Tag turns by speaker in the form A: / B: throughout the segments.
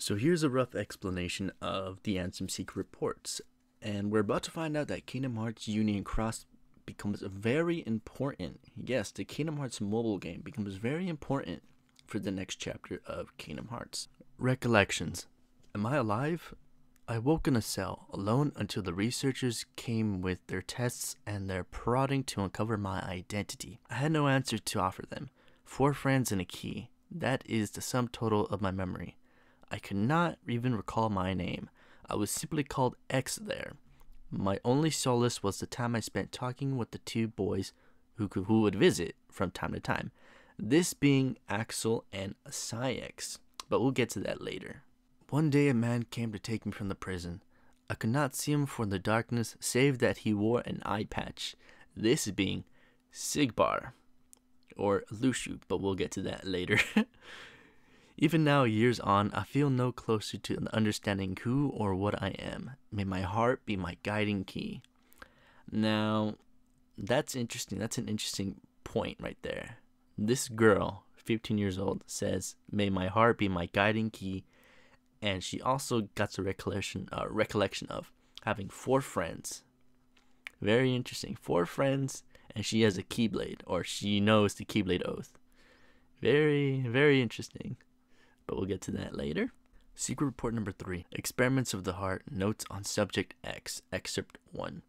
A: So here's a rough explanation of the Ansem Secret Reports, and we're about to find out that Kingdom Hearts Union Cross becomes very important. Yes, the Kingdom Hearts mobile game becomes very important for the next chapter of Kingdom Hearts. Recollections. Am I alive? I woke in a cell, alone until the researchers came with their tests and their prodding to uncover my identity. I had no answer to offer them. 4 friends and a key. That is the sum total of my memory. I could not even recall my name. I was simply called X there. My only solace was the time I spent talking with the 2 boys who would visit from time to time. This being Axel and Saïx, but we'll get to that later. One day a man came to take me from the prison. I could not see him for the darkness, save that he wore an eye patch. This being Sigbar, or Lushu, but we'll get to that later. Even now, years on, I feel no closer to understanding who or what I am. May my heart be my guiding key. Now, that's interesting. That's an interesting point right there. This girl, 15 years old, says, "May my heart be my guiding key," and she also got the recollection of having 4 friends. Very interesting. 4 friends, and she has a Keyblade, or she knows the Keyblade Oath. Very, very interesting. But we'll get to that later. Secret Report number 3. Experiments of the Heart. Notes on Subject X. Excerpt 1.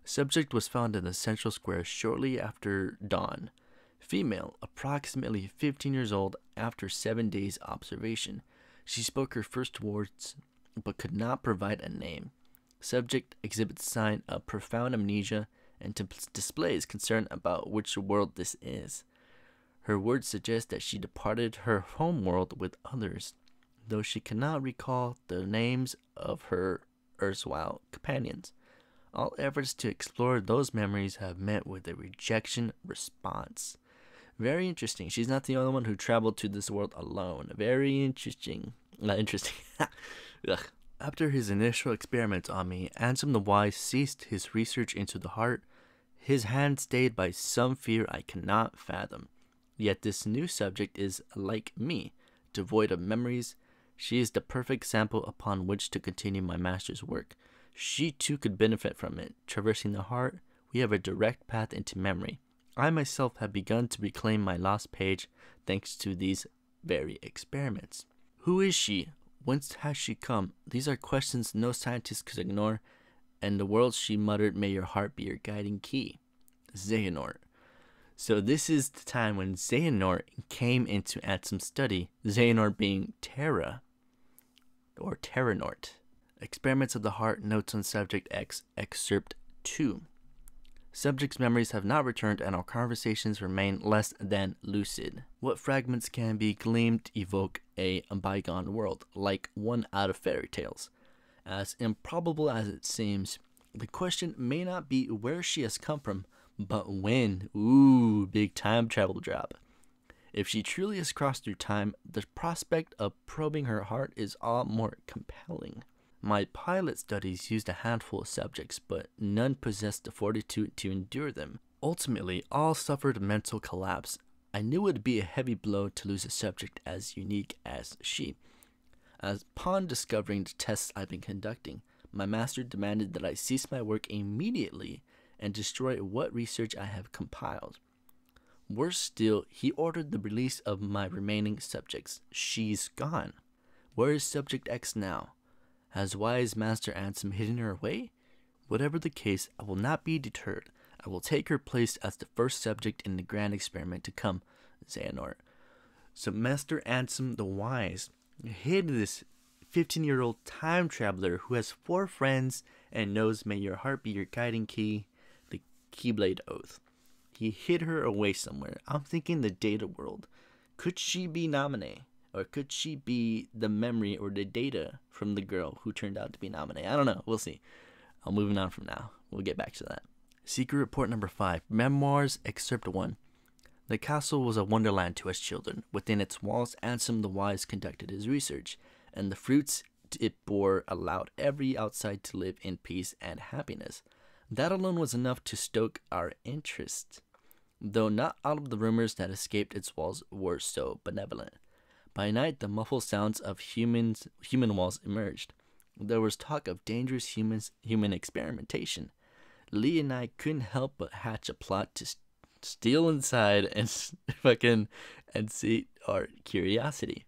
A: Subject was found in the central square shortly after dawn. Female, approximately 15 years old, after 7 days observation. She spoke her first words, but could not provide a name. Subject exhibits sign of profound amnesia and displays concern about which world this is. Her words suggest that she departed her home world with others, though she cannot recall the names of her erstwhile companions. All efforts to explore those memories have met with a rejection response. Very interesting. She's not the only one who traveled to this world alone. Very interesting. Not interesting. Ugh. After his initial experiments on me, Ansem the Wise ceased his research into the heart, his hand stayed by some fear I cannot fathom. Yet this new subject is like me, devoid of memories. She is the perfect sample upon which to continue my master's work. She too could benefit from it. Traversing the heart, we have a direct path into memory. I myself have begun to reclaim my lost page thanks to these very experiments. Who is she? Whence has she come? These are questions no scientist could ignore. And the world, she muttered, may your heart be your guiding key. Xehanort. So this is the time when Xehanort came into Ansem's study, Xehanort being Terra, or Terranort. Experiments of the Heart, Notes on Subject X, Excerpt 2. Subject's memories have not returned and our conversations remain less than lucid. What fragments can be gleaned evoke a bygone world, like one out of fairy tales. As improbable as it seems, the question may not be where she has come from, but when. Ooh, big time travel drop. If she truly has crossed through time, the prospect of probing her heart is all more compelling. My pilot studies used a handful of subjects, but none possessed the fortitude to endure them. Ultimately, all suffered mental collapse. I knew it would be a heavy blow to lose a subject as unique as she. Upon discovering the tests I've been conducting, my master demanded that I cease my work immediately and destroy what research I have compiled. Worse still, he ordered the release of my remaining subjects. She's gone. Where is Subject X now? Has wise Master Ansem hidden her away? Whatever the case, I will not be deterred. I will take her place as the first subject in the grand experiment to come, Xehanort. So Master Ansem the Wise hid this 15-year-old time traveler who has 4 friends and knows may your heart be your guiding key, the Keyblade Oath. He hid her away somewhere. I'm thinking the data world. Could she be Naminé? Or could she be the memory or the data from the girl who turned out to be Naminé? I don't know. We'll see. I'm moving on from now. We'll get back to that. Secret Report number 5. Memoirs, Excerpt 1. The castle was a wonderland to us children. Within its walls, Ansem the Wise conducted his research, and the fruits it bore allowed every outside to live in peace and happiness. That alone was enough to stoke our interest, though not all of the rumors that escaped its walls were so benevolent. By night, the muffled sounds of human walls emerged. There was talk of dangerous human experimentation. Lee and I couldn't help but hatch a plot to steal inside and and see our curiosity.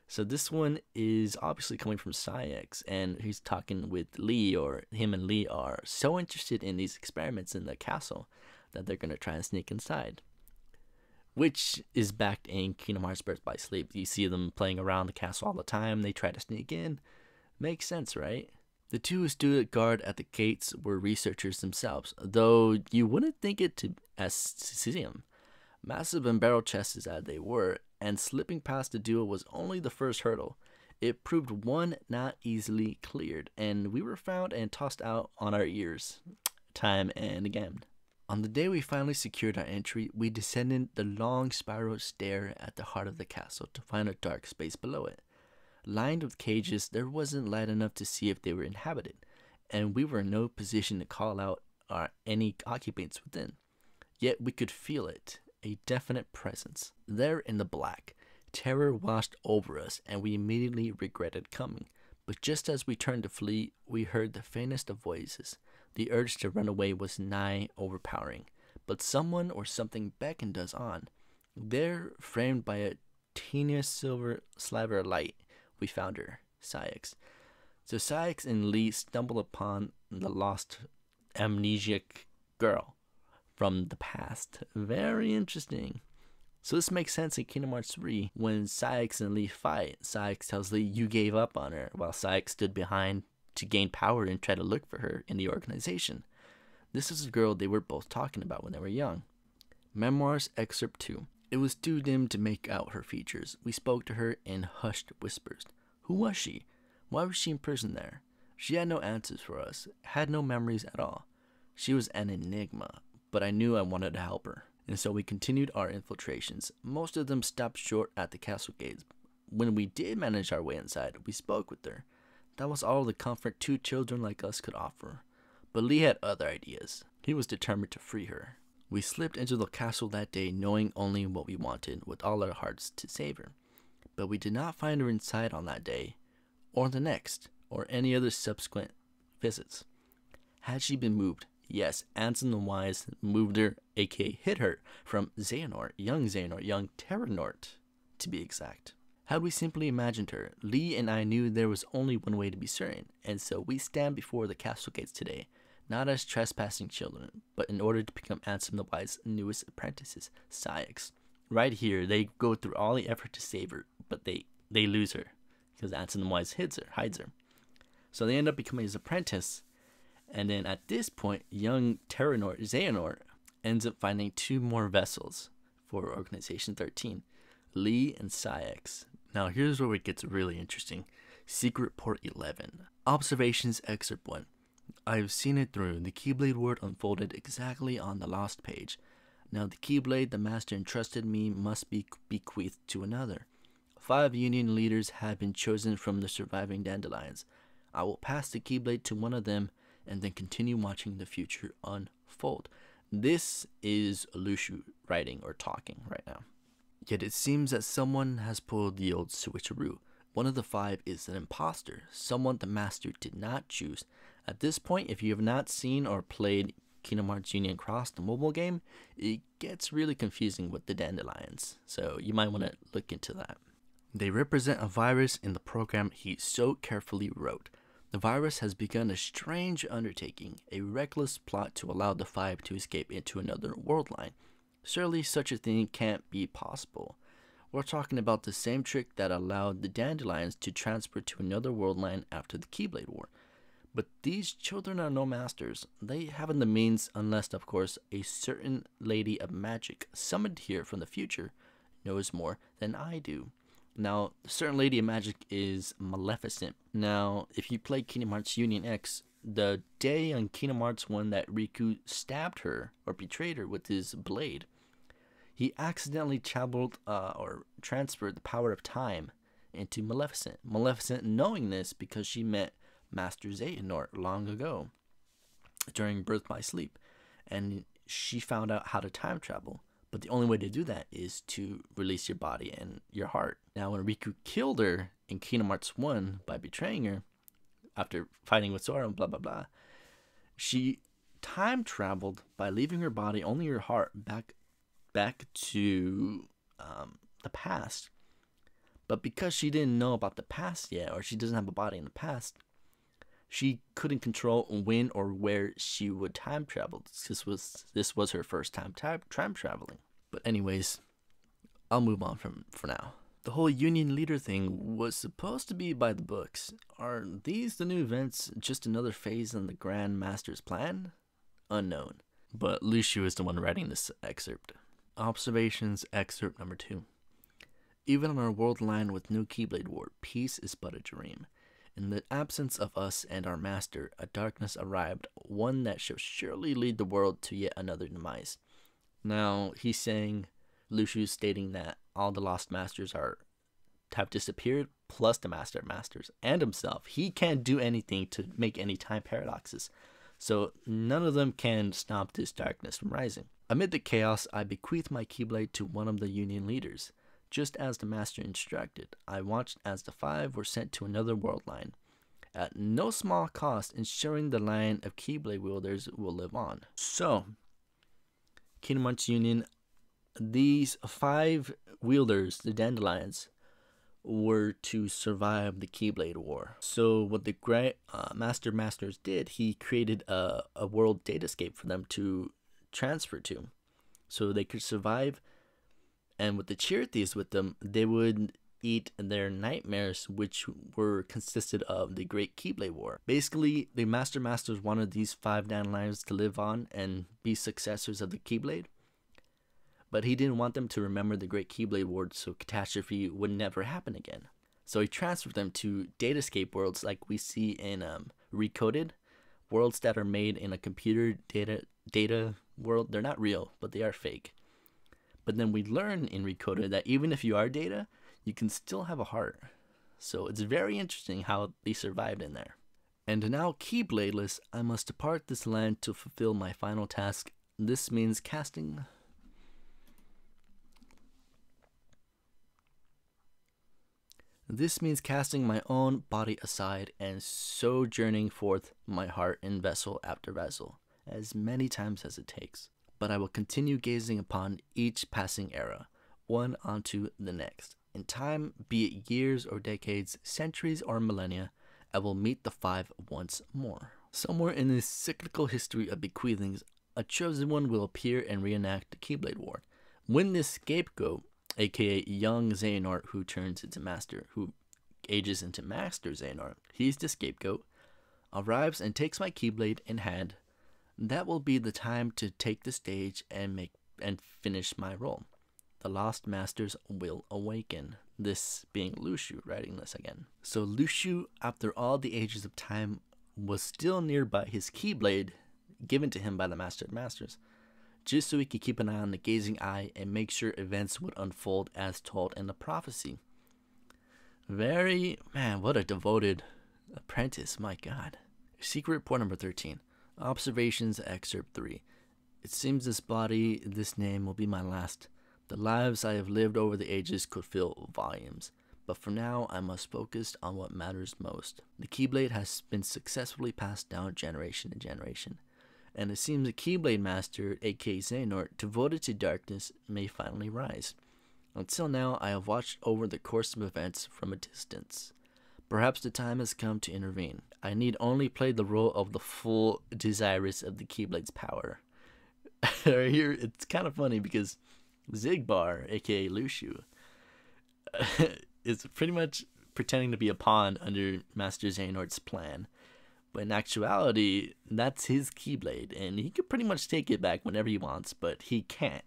A: So this one is obviously coming from Saïx, and he's talking with Lee, or him and Lee are so interested in these experiments in the castle that they're gonna try and sneak inside. Which is backed in Kingdom Hearts Birth by Sleep. You see them playing around the castle all the time. They try to sneak in. Makes sense, right? The two who stood guard at the gates were researchers themselves, though you wouldn't think it as see them. Massive and barrel-chested as they were, and slipping past the duo was only the first hurdle. It proved one not easily cleared, and we were found and tossed out on our ears, time and again. On the day we finally secured our entry, we descended the long spiral stair at the heart of the castle to find a dark space below it. Lined with cages, there wasn't light enough to see if they were inhabited, and we were in no position to call out any occupants within. Yet we could feel it, a definite presence. There in the black, terror washed over us, and we immediately regretted coming. But just as we turned to flee, we heard the faintest of voices. The urge to run away was nigh overpowering, but someone or something beckoned us on. There, framed by a teeniest silver sliver of light, we found her, Saïx. So Saïx and Lee stumble upon the lost amnesiac girl from the past. Very interesting. So this makes sense in Kingdom Hearts 3 when Saïx and Lee fight. Saïx tells Lee you gave up on her, while Saïx stood behind to gain power and try to look for her in the organization. This is the girl they were both talking about when they were young. Memoirs Excerpt 2. It was too dim to make out her features. We spoke to her in hushed whispers. Who was she? Why was she in prison there? She had no answers for us, had no memories at all. She was an enigma, but I knew I wanted to help her. And so we continued our infiltrations. Most of them stopped short at the castle gates. When we did manage our way inside, we spoke with her. That was all the comfort two children like us could offer. But Lee had other ideas. He was determined to free her. We slipped into the castle that day knowing only what we wanted with all our hearts to save her. But we did not find her inside on that day, or the next, or any other subsequent visits. Had she been moved? Yes, Ansem the Wise moved her, aka hid her, from Xehanort, young Terranort, to be exact. Had we simply imagined her, Lee and I knew there was only one way to be certain, and so we stand before the castle gates today, not as trespassing children, but in order to become Ansem the Wise's newest apprentices, Saïx. Right here, they go through all the effort to save her, but they lose her, because Ansem the Wise hides her. So they end up becoming his apprentice, and then at this point, young Xehanort ends up finding two more vessels for Organization 13, Lee and Saïx. Now here's where it gets really interesting. Secret Port 11. Observations Excerpt 1. I've seen it through. The Keyblade word unfolded exactly on the lost page. Now the Keyblade the Master entrusted me must be bequeathed to another. 5 Union leaders have been chosen from the surviving Dandelions. I will pass the Keyblade to one of them and then continue watching the future unfold. This is Lushu writing or talking right now. Yet it seems that someone has pulled the old switcheroo. One of the 5 is an imposter, someone the Master did not choose. At this point, if you have not seen or played Kingdom Hearts Union Cross, the mobile game, it gets really confusing with the Dandelions, so you might want to look into that. They represent a virus in the program he so carefully wrote. The virus has begun a strange undertaking, a reckless plot to allow the 5 to escape into another world line. Surely such a thing can't be possible. We're talking about the same trick that allowed the Dandelions to transfer to another world line after the Keyblade War. But these children are no masters. They haven't the means unless, of course, a certain lady of magic summoned here from the future knows more than I do. Now, the certain lady of magic is Maleficent. Now, if you play Kingdom Hearts Union X, the day on Kingdom Hearts 1 that Riku stabbed her or betrayed her with his blade, he accidentally transferred the power of time into Maleficent. Maleficent knowing this because she met Master Xehanort long ago during Birth by Sleep, and she found out how to time travel. But the only way to do that is to release your body and your heart. Now, when Riku killed her in Kingdom Hearts 1 by betraying her, after fighting with Sora and blah, blah, blah, she time traveled by leaving her body, only her heart, back to the past. But because she didn't know about the past yet, or she doesn't have a body in the past, she couldn't control when or where she would time travel. This was her first time traveling. But anyways, I'll move on for now. The whole Union Leader thing was supposed to be by the books. Are these the new events, just another phase in the Grand Master's plan? Unknown. But Lucio is the one writing this excerpt. Observations excerpt number 2. Even on our world line with no Keyblade War, peace is but a dream. In the absence of us and our master, a darkness arrived, one that shall surely lead the world to yet another demise. Now, he's saying, Lucio's stating that all the lost masters have disappeared, plus the master of masters and himself. He can't do anything to make any time paradoxes, so none of them can stop this darkness from rising. Amid the chaos, I bequeath my Keyblade to one of the Union leaders. Just as the master instructed, I watched as the 5 were sent to another world line, at no small cost, ensuring the line of Keyblade wielders will live on. So, Kingdom Hearts Union, these 5 wielders, the Dandelions, were to survive the Keyblade War. So what the great Masters did, he created a world datascape for them to transfer to, so they could survive. And with the Cheer Thieves with them, they would eat their nightmares, which consisted of the Great Keyblade War. Basically, the Masters wanted these 5 Dandelions to live on and be successors of the Keyblade. But he didn't want them to remember the Great Keyblade War, so catastrophe would never happen again. So he transferred them to datascape worlds like we see in Recoded, worlds that are made in a computer data world. They're not real, but they are fake. But then we learn in Recoded that even if you are data, you can still have a heart. So it's very interesting how they survived in there. And now, Keybladeless, I must depart this land to fulfill my final task. This means casting my own body aside and sojourning forth my heart in vessel after vessel, as many times as it takes. But I will continue gazing upon each passing era, one onto the next. In time, be it years or decades, centuries or millennia, I will meet the 5 once more. Somewhere in this cyclical history of bequeathings, a chosen one will appear and reenact the Keyblade War. When this scapegoat, aka young Xehanort who ages into Master Xehanort, he's the scapegoat, arrives and takes my Keyblade in hand, that will be the time to take the stage and finish my role. The lost masters will awaken. This being Lucio writing this again. So Lucio, after all the ages of time, was still nearby his Keyblade given to him by the Master of Masters, just so he could keep an eye on the Gazing Eye and make sure events would unfold as told in the prophecy. What a devoted apprentice, my God. Secret report number 13. Observations excerpt 3. It seems this name will be my last. The lives I have lived over the ages could fill volumes, but for now I must focus on what matters most. The Keyblade has been successfully passed down generation to generation, and it seems a Keyblade Master, aka Xehanort, devoted to darkness, may finally rise. Until now, I have watched over the course of events from a distance. Perhaps the time has come to intervene. I need only play the role of the full desirous of the Keyblade's power. Right here, it's kind of funny because Xigbar, aka Lucio, is pretty much pretending to be a pawn under Master Xehanort's plan. But in actuality, that's his Keyblade, and he could pretty much take it back whenever he wants, but he can't,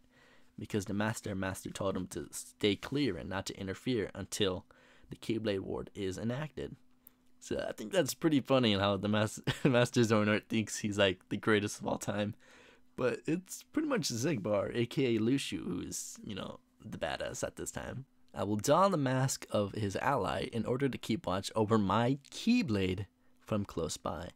A: because the Master told him to stay clear and not to interfere until the Keyblade War is enacted. So I think that's pretty funny how the Master Xehanort thinks he's like the greatest of all time. But it's pretty much Xigbar, aka Lucio, who is, the badass at this time. I will don the mask of his ally in order to keep watch over my Keyblade from close by.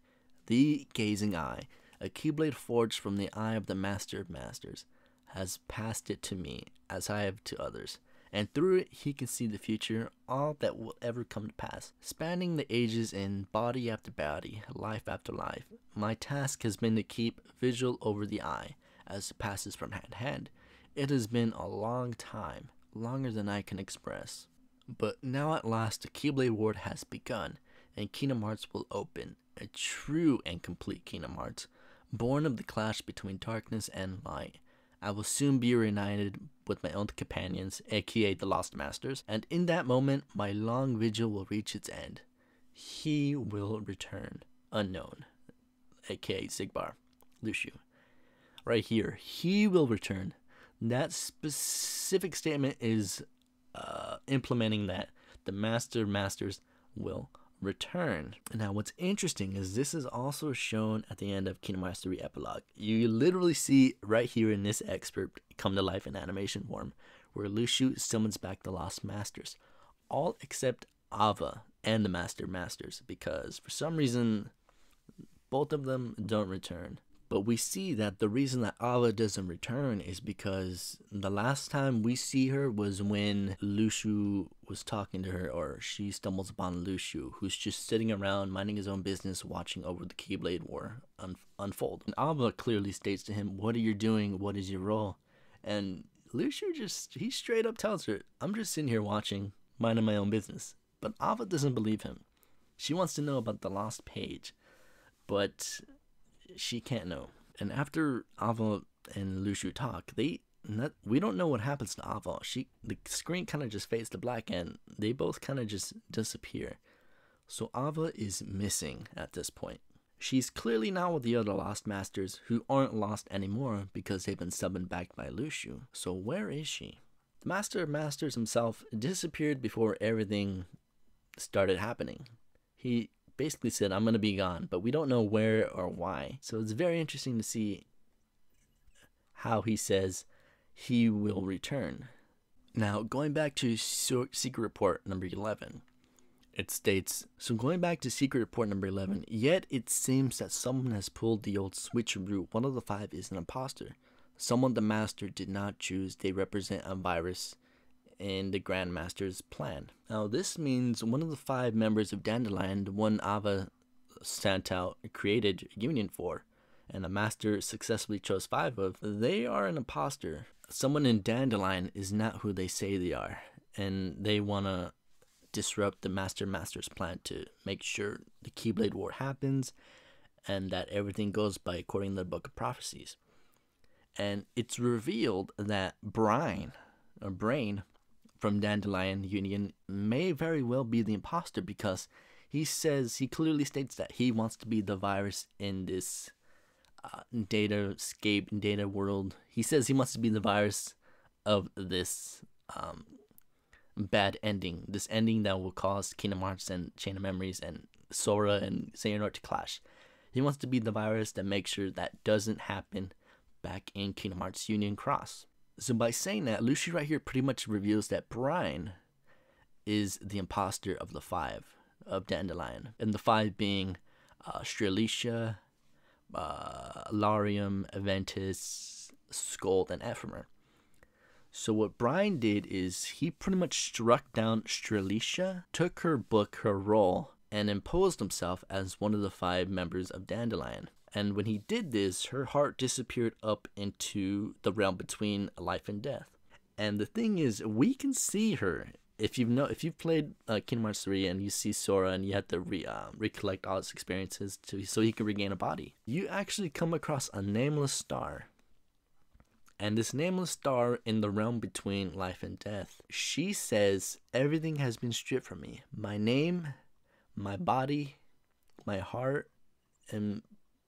A: The Gazing Eye, a Keyblade forged from the eye of the Master of Masters. has passed it to me, as I have to others. And through it he can see the future, all that will ever come to pass. Spanning the ages in body after body, life after life, my task has been to keep vigil over the eye, as it passes from hand to hand. It has been a long time, longer than I can express. But now at last the Keyblade War has begun, and Kingdom Hearts will open, a true and complete Kingdom Hearts, born of the clash between darkness and light. I will soon be reunited with my own companions, aka the Lost Masters, and in that moment, my long vigil will reach its end. He will return, unknown, aka Xigbar, Luxu. Right here, he will return. That specific statement is implementing that the Masters will return. Now what's interesting is this is also shown at the end of Kingdom Hearts 3 Epilogue. You literally see right here in this excerpt come to life in animation form, where Luxu summons back the Lost Masters, all except Ava and the Masters, because for some reason both of them don't return. But we see that the reason that Ava doesn't return is because the last time we see her was when Luxu was talking to her, or she stumbles upon Luxu, who's just sitting around minding his own business, watching over the Keyblade War unfold. And Ava clearly states to him, "What are you doing? What is your role?" And Luxu he straight up tells her, "I'm just sitting here watching, minding my own business." But Ava doesn't believe him. She wants to know about the lost page, but she can't know. And after Ava and Luxu talk, we don't know what happens to Ava. The screen kind of just fades to black, and they both kind of just disappear. So Ava is missing at this point. She's clearly not with the other Lost Masters, who aren't lost anymore because they've been summoned back by Luxu. So where is she? The Master of Masters himself disappeared before everything started happening. He basically said, "I'm going to be gone," but we don't know where or why. So it's very interesting to see how he says he will return. Now, going back to Secret Report number 11, it states, "So going back to Secret Report number 11, yet it seems that someone has pulled the old switcheroo. One of the 5 is an imposter. Someone the Master did not choose. They represent a virus in the Grand Master's plan." Now this means one of the 5 members of Dandelion, the one Ava sent out, created Union for, and the Master successfully chose 5 of, they are an imposter. Someone in Dandelion is not who they say they are, and they want to disrupt the Master's plan to make sure the Keyblade War happens and that everything goes by according to the Book of Prophecies. And it's revealed that Brain from Dandelion Union may very well be the imposter, because he clearly states that he wants to be the virus in this data world. He says he wants to be the virus of this bad ending, this ending that will cause Kingdom Hearts and Chain of Memories and Sora and Xehanort to clash. He wants to be the virus that makes sure that doesn't happen back in Kingdom Hearts Union Cross. So by saying that, Luxu right here pretty much reveals that Brian is the imposter of the 5 of Dandelion, and the 5 being Strelicia, Larium, Aventus, Scold, and Ephemer. So what Brian did is he pretty much struck down Strelicia, took her book, her role, and imposed himself as one of the 5 members of Dandelion. And when he did this, her heart disappeared up into the realm between life and death. And the thing is, we can see her. If you've played Kingdom Hearts 3 and you see Sora and you have to recollect all his experiences so he can regain a body, you actually come across a nameless star. And this nameless star in the realm between life and death, she says, "Everything has been stripped from me. My name, my body, my heart, and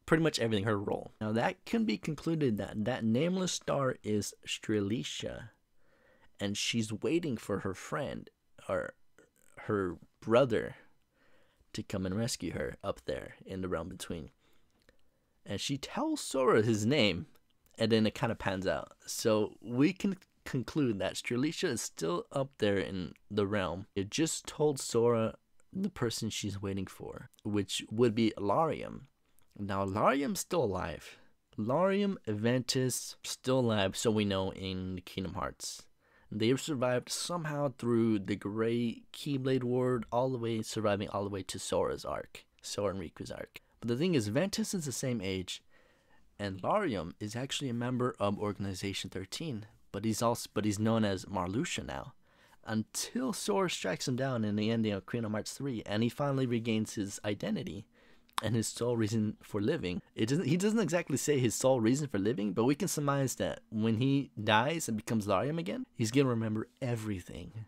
A: pretty much everything," her role. Now that can be concluded that nameless star is Strelicia, and she's waiting for her friend or her brother to come and rescue her up there in the realm between. And she tells Sora his name, and then it kind of pans out. So we can conclude that Strelicia is still up there in the realm. It just told Sora the person she's waiting for, which would be Larium. Now, Larium's still alive. Larium, Aventus, still alive, so we know, in Kingdom Hearts. They survived somehow through the Great Keyblade War, surviving all the way to Sora's arc, Sora and Riku's arc. But the thing is, Ventus is the same age, and Larium is actually a member of Organization 13, but he's known as Marluxia now, until Sora strikes him down in the ending of Kingdom Hearts 3, and he finally regains his identity and his sole reason for living. He doesn't exactly say his sole reason for living, but we can surmise that when he dies and becomes Larium again, he's gonna remember everything,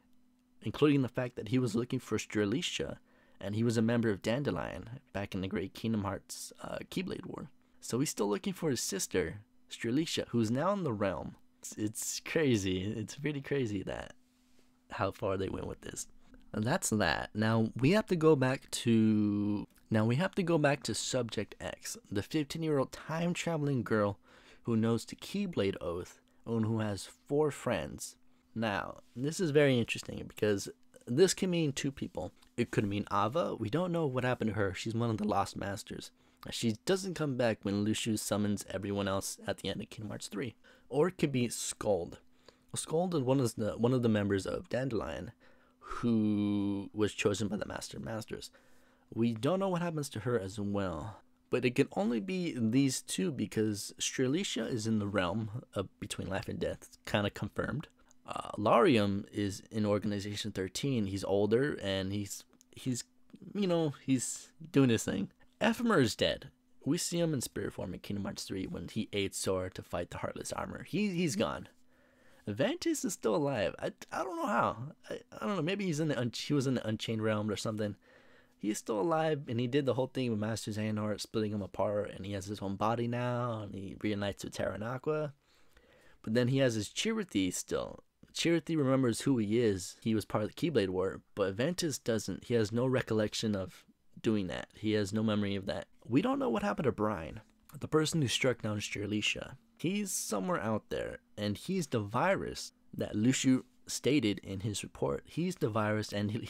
A: including the fact that he was looking for Strelitzia, and he was a member of Dandelion back in the Great Kingdom Hearts Keyblade War. So he's still looking for his sister, Strelitzia, who's now in the realm. It's crazy. It's pretty crazy that how far they went with this. And that's that. Now we have to go back to Subject X, the 15-year-old time-traveling girl who knows the Keyblade Oath and who has 4 friends. Now, this is very interesting because this can mean 2 people. It could mean Ava. We don't know what happened to her. She's one of the Lost Masters. She doesn't come back when Luxu summons everyone else at the end of Kingdom Hearts 3. Or it could be Skuld. Skuld is one of the members of Dandelion who was chosen by the Masters. We don't know what happens to her as well, but it can only be these 2 because Strelitzia is in the realm of between life and death, kind of confirmed. Larium is in Organization 13. He's older and he's doing his thing. Ephemer is dead. We see him in spirit form in Kingdom Hearts 3 when he aids Sora to fight the Heartless Armor. He's gone. Ventus is still alive. I don't know how. I don't know. Maybe he was in the Unchained Realm or something. He's still alive, and he did the whole thing with Master Xehanort, splitting him apart, and he has his own body now, and he reunites with Terra and Aqua. But then he has his Chirithy still. Chirithy remembers who he is. He was part of the Keyblade War, but Ventus doesn't. He has no recollection of doing that. He has no memory of that. We don't know what happened to Brine, the person who struck down Strelitzia. He's somewhere out there, and he's the virus that Luxu stated in his report. He's the virus, and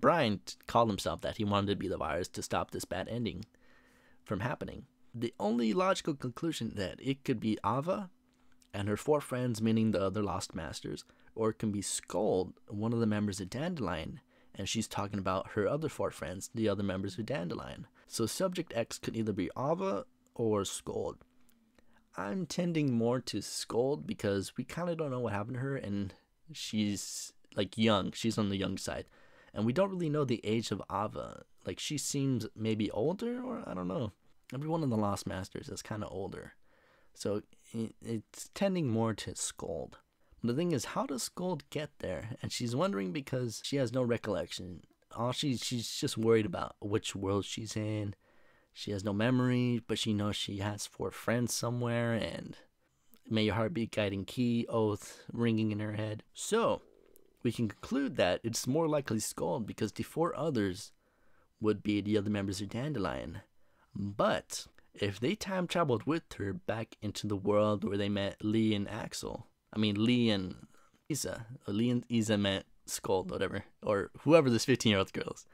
A: Brine called himself that. He wanted to be the virus to stop this bad ending from happening. The only logical conclusion that it could be Ava and her 4 friends, meaning the other Lost Masters, or it can be Skuld, one of the members of Dandelion, and she's talking about her other 4 friends, the other members of Dandelion. So Subject X could either be Ava or Skuld. I'm tending more to Skuld because we kind of don't know what happened to her, and she's like young. She's on the young side, and we don't really know the age of Ava. Like, she seems maybe older, or I don't know. Every one of the Lost Masters is kind of older, so it's tending more to Skuld. But the thing is, how does Skuld get there? And she's wondering because she has no recollection. She's just worried about which world she's in. She has no memory, but she knows she has 4 friends somewhere, and May Your Heart Be Guiding Key Oath ringing in her head. So we can conclude that it's more likely Skuld because the 4 others would be the other members of Dandelion. But if they time traveled with her back into the world where they met Lee and Isa, or Lee and Isa met Skuld, whatever, or whoever this 15-year-old girl is.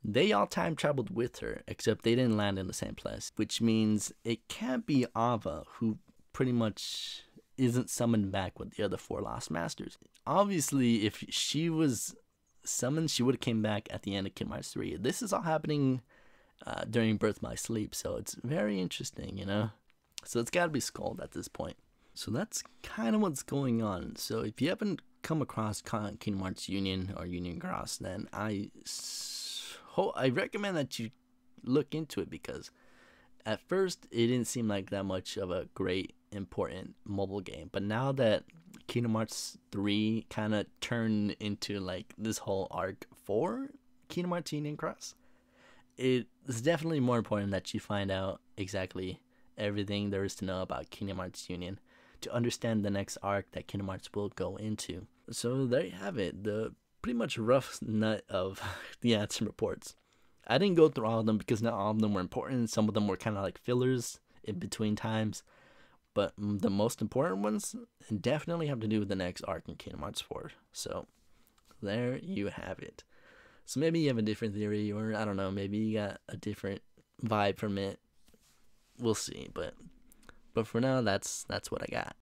A: They all time traveled with her, except they didn't land in the same place, which means it can't be Ava, who pretty much isn't summoned back with the other 4 Lost Masters. Obviously, if she was summoned, she would have came back at the end of Kingdom Hearts 3. This is all happening during Birth My Sleep, so it's very interesting, you know? So it's got to be Skuld at this point. So that's kind of what's going on. So if you haven't come across Kingdom Hearts Union or Union Cross, then I recommend that you look into it, because at first it didn't seem like that much of a great, important mobile game. But now that Kingdom Hearts 3 kind of turned into like this whole arc for Kingdom Hearts Union Cross, it's definitely more important that you find out exactly everything there is to know about Kingdom Hearts Union to understand the next arc that Kingdom Hearts will go into. So there you have it, the pretty much rough nut of the Ansem reports. I didn't go through all of them because not all of them were important. Some of them were kind of like fillers in between times. But the most important ones definitely have to do with the next arc in Kingdom Hearts 4. So there you have it. So maybe you have a different theory, or I don't know, maybe you got a different vibe from it. We'll see. But But for now, that's what I got.